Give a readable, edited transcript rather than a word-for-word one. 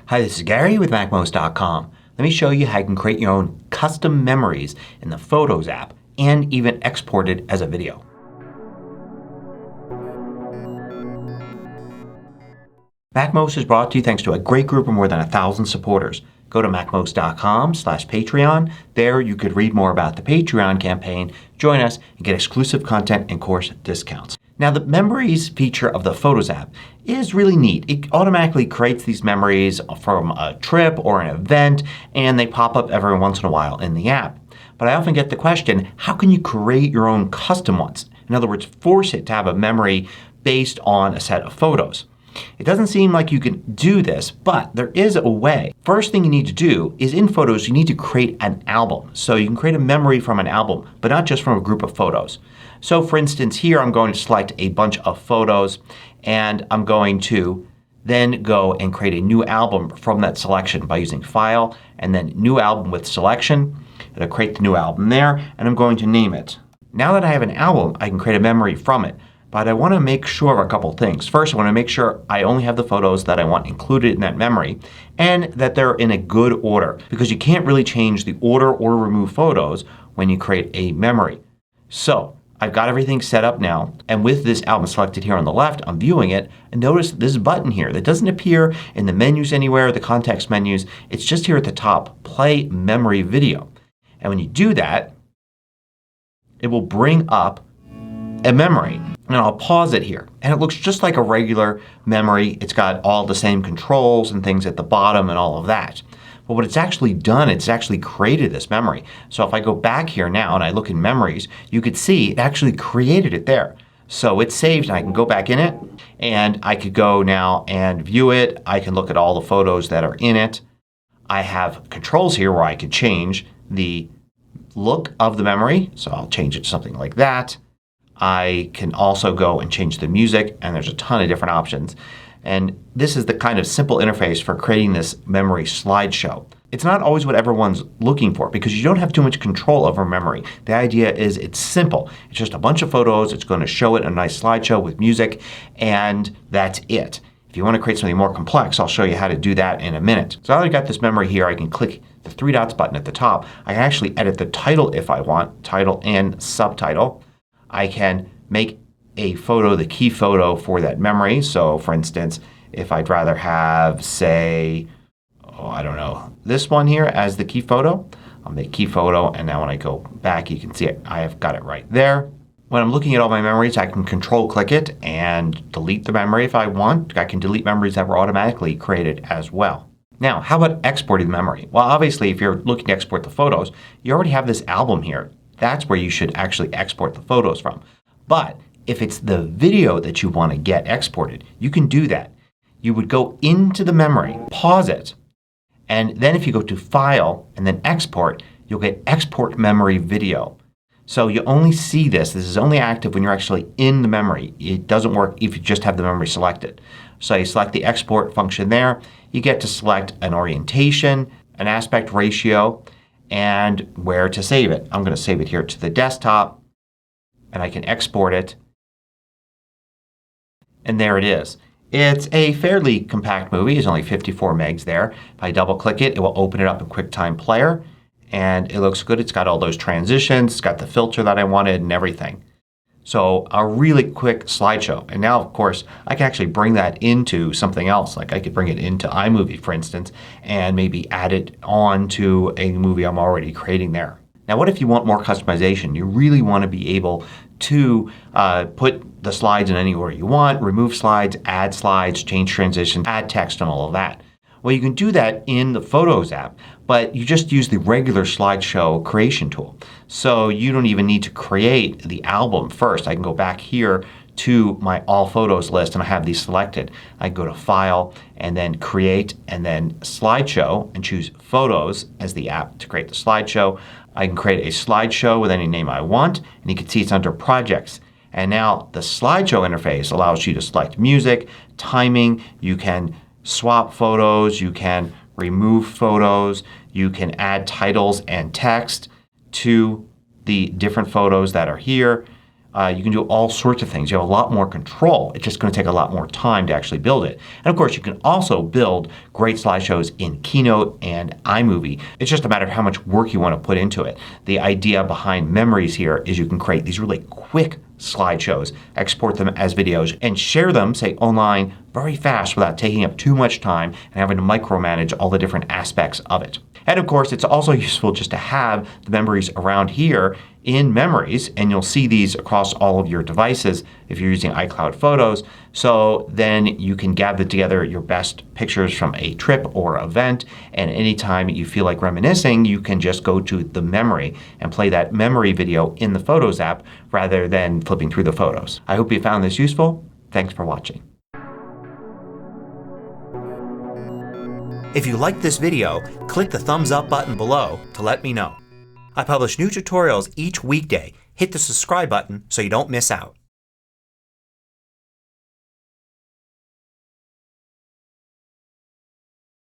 Hi, this is Gary with MACMOST.com. Let me show you how you can create your own custom memories in the Photos app and even export it as a video. MACMOST is brought to you thanks to a great group of more than 1,000 supporters. Go to MACMOST.com/Patreon. There you could read more about the Patreon campaign, join us, and get exclusive content and course discounts. Now the Memories feature of the Photos app is really neat. It automatically creates these memories from a trip or an event and they pop up every once in a while in the app. But I often get the question, how can you create your own custom ones? In other words, force it to have a memory based on a set of photos. It doesn't seem like you can do this, but there is a way. First thing you need to do is in Photos you need to create an album. So you can create a memory from an album, but not just from a group of photos. So for instance here I'm going to select a bunch of photos and I'm going to then go and create a new album from that selection by using File and then New Album with Selection. It'll create the new album there and I'm going to name it. Now that I have an album I can create a memory from it. But I want to make sure of a couple things. First, I want to make sure I only have the photos that I want included in that memory and that they're in a good order because you can't really change the order or remove photos when you create a memory. So I've got everything set up now and with this album selected here on the left I'm viewing it and notice this button here that doesn't appear in the menus anywhere, the context menus. It's just here at the top, Play Memory Video. And when you do that it will bring up a memory. And I'll pause it here. And it looks just like a regular memory. It's got all the same controls and things at the bottom and all of that. But what it's actually done, it's actually created this memory. So if I go back here now and I look in Memories, you could see it actually created it there. So it's saved and I can go back in it and I could go now and view it. I can look at all the photos that are in it. I have controls here where I could change the look of the memory. So I'll change it to something like that. I can also go and change the music and there's a ton of different options. And this is the kind of simple interface for creating this memory slideshow. It's not always what everyone's looking for because you don't have too much control over memory. The idea is it's simple. It's just a bunch of photos. It's going to show it in a nice slideshow with music and that's it. If you want to create something more complex I'll show you how to do that in a minute. So now that I've got this memory here I can click the three dots button at the top. I can actually edit the title if I want, title and subtitle. I can make a photo the key photo for that memory. So for instance if I'd rather have say, I don't know, this one here as the key photo. I'll make key photo and now when I go back you can see it. I have got it right there. When I'm looking at all my memories I can control click it and delete the memory if I want. I can delete memories that were automatically created as well. Now how about exporting the memory? Well obviously if you're looking to export the photos you already have this album here. That's where you should actually export the photos from. But if it's the video that you want to get exported, you can do that. You would go into the memory, pause it, and then if you go to File and then Export, you'll get Export Memory Video. So you only see this. This is only active when you're actually in the memory. It doesn't work if you just have the memory selected. So you select the Export function there. You get to select an orientation, an aspect ratio, and where to save it. I'm going to save it here to the desktop and I can export it and there it is. It's a fairly compact movie. It's only 54 megs there. If I double click it, it will open it up in QuickTime Player and it looks good. It's got all those transitions. It's got the filter that I wanted and everything. So a really quick slideshow. And now of course I can actually bring that into something else. Like I could bring it into iMovie for instance and maybe add it on to a movie I'm already creating there. Now what if you want more customization? You really want to be able to put the slides in any order you want, remove slides, add slides, change transitions, add text and all of that. Well you can do that in the Photos app but you just use the regular slideshow creation tool. So you don't even need to create the album first. I can go back here to my All Photos list and I have these selected. I go to File and then Create and then Slideshow and choose Photos as the app to create the slideshow. I can create a slideshow with any name I want and you can see it's under Projects. And now the slideshow interface allows you to select music, timing, you can swap photos, you can remove photos, you can add titles and text to the different photos that are here. You can do all sorts of things. You have a lot more control. It's just going to take a lot more time to actually build it. And of course you can also build great slideshows in Keynote and iMovie. It's just a matter of how much work you want to put into it. The idea behind Memories here is you can create these really quick slideshows, export them as videos, and share them, say, online very fast without taking up too much time and having to micromanage all the different aspects of it. And of course it's also useful just to have the memories around here in Memories, and you'll see these across all of your devices if you're using iCloud Photos. So then you can gather together your best pictures from a trip or event, and anytime you feel like reminiscing you can just go to the memory and play that memory video in the Photos app rather than flipping through the photos. I hope you found this useful. Thanks for watching. If you liked this video, click the thumbs up button below to let me know. I publish new tutorials each weekday. Hit the subscribe button so you don't miss out.